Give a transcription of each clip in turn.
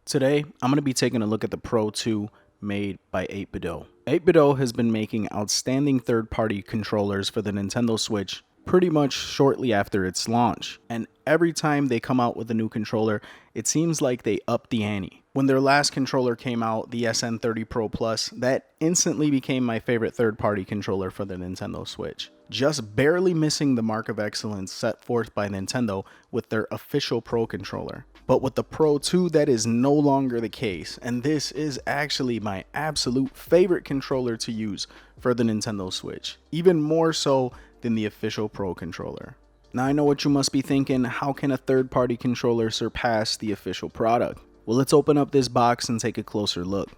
Today, I'm going to be taking a look at the Pro 2 made by 8BitDo. 8BitDo has been making outstanding third-party controllers for the Nintendo Switch pretty much shortly after its launch, and every time they come out with a new controller, it seems like they up the ante. When their last controller came out, the SN30 Pro Plus, that instantly became my favorite third-party controller for the Nintendo Switch, just barely missing the mark of excellence set forth by Nintendo with their official Pro controller. But with the Pro 2, that is no longer the case, and this is actually my absolute favorite controller to use for the Nintendo Switch, even more so than the official Pro controller. Now I know what you must be thinking, how can a third-party controller surpass the official product? Well, let's open up this box and take a closer look.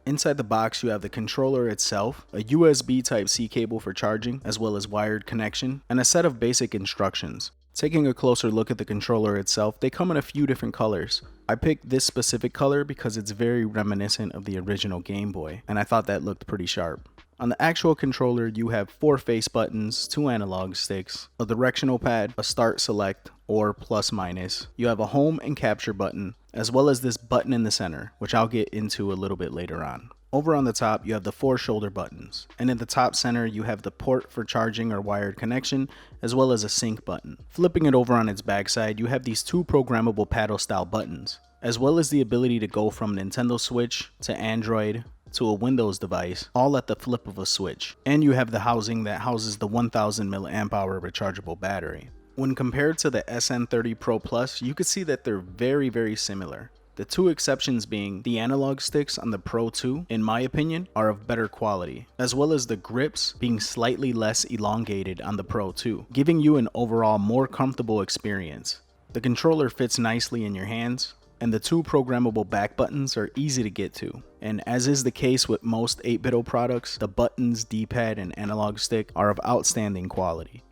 Inside the box, you have the controller itself, a USB Type-C cable for charging, as well as wired connection, and a set of basic instructions. Taking a closer look at the controller itself, they come in a few different colors. I picked this specific color because it's very reminiscent of the original Game Boy, and I thought that looked pretty sharp. On the actual controller, you have 4 face buttons, 2 analog sticks, a directional pad, a start select, or plus minus. You have a home and capture button, as well as this button in the center, which I'll get into a little bit later on. Over on the top, you have the 4 shoulder buttons, and in the top center, you have the port for charging or wired connection, as well as a sync button. Flipping it over on its backside, you have these 2 programmable paddle style buttons, as well as the ability to go from Nintendo Switch to Android to a Windows device, all at the flip of a switch. And you have the housing that houses the 1000 mAh rechargeable battery. When compared to the SN30 Pro Plus, you could see that they're very similar. The 2 exceptions being the analog sticks on the Pro 2, in my opinion, are of better quality, as well as the grips being slightly less elongated on the Pro 2, giving you an overall more comfortable experience. The controller fits nicely in your hands, and the 2 programmable back buttons are easy to get to. And as is the case with most 8BitDo products, the buttons, D-pad, and analog stick are of outstanding quality.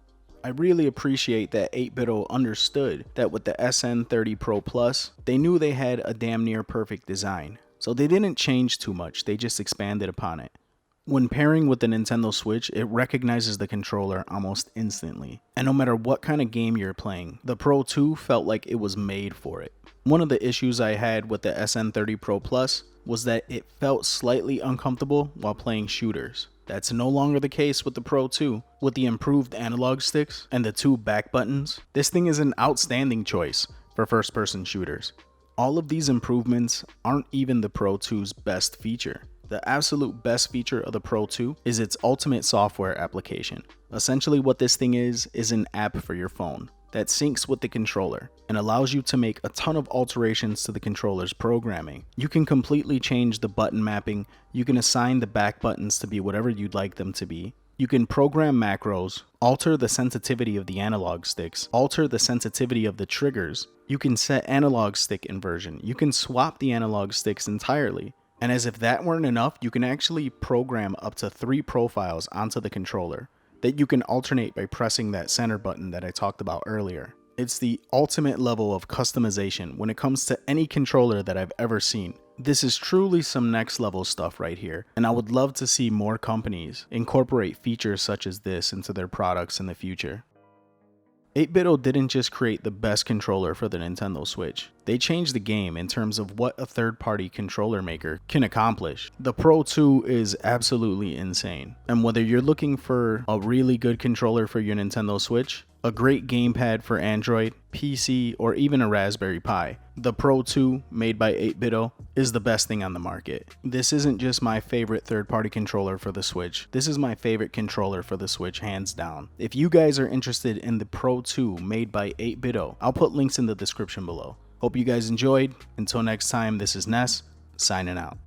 I really appreciate that 8BitDo understood that with the SN30 Pro Plus, they knew they had a damn near perfect design. So they didn't change too much, they just expanded upon it. When pairing with the Nintendo Switch, it recognizes the controller almost instantly. And no matter what kind of game you're playing, the Pro 2 felt like it was made for it. One of the issues I had with the SN30 Pro Plus was that it felt slightly uncomfortable while playing shooters. That's no longer the case with the Pro 2. With the improved analog sticks and the 2 back buttons, this thing is an outstanding choice for first-person shooters. All of these improvements aren't even the Pro 2's best feature. The absolute best feature of the Pro 2 is its ultimate software application. Essentially what this thing is an app for your phone that syncs with the controller and allows you to make a ton of alterations to the controller's programming. You can completely change the button mapping, you can assign the back buttons to be whatever you'd like them to be, you can program macros, alter the sensitivity of the analog sticks, alter the sensitivity of the triggers, you can set analog stick inversion, you can swap the analog sticks entirely. And as if that weren't enough, you can actually program up to 3 profiles onto the controller that you can alternate by pressing that center button that I talked about earlier. It's the ultimate level of customization when it comes to any controller that I've ever seen. This is truly some next level stuff right here, and I would love to see more companies incorporate features such as this into their products in the future. 8BitDo didn't just create the best controller for the Nintendo Switch. They changed the game in terms of what a third-party controller maker can accomplish. The Pro 2 is absolutely insane. And whether you're looking for a really good controller for your Nintendo Switch, a great gamepad for Android, PC, or even a Raspberry Pi, the Pro 2, made by 8BitDo, is the best thing on the market. This isn't just my favorite third-party controller for the Switch. This is my favorite controller for the Switch, hands down. If you guys are interested in the Pro 2 made by 8BitDo, I'll put links in the description below. Hope you guys enjoyed. Until next time, this is Ness, signing out.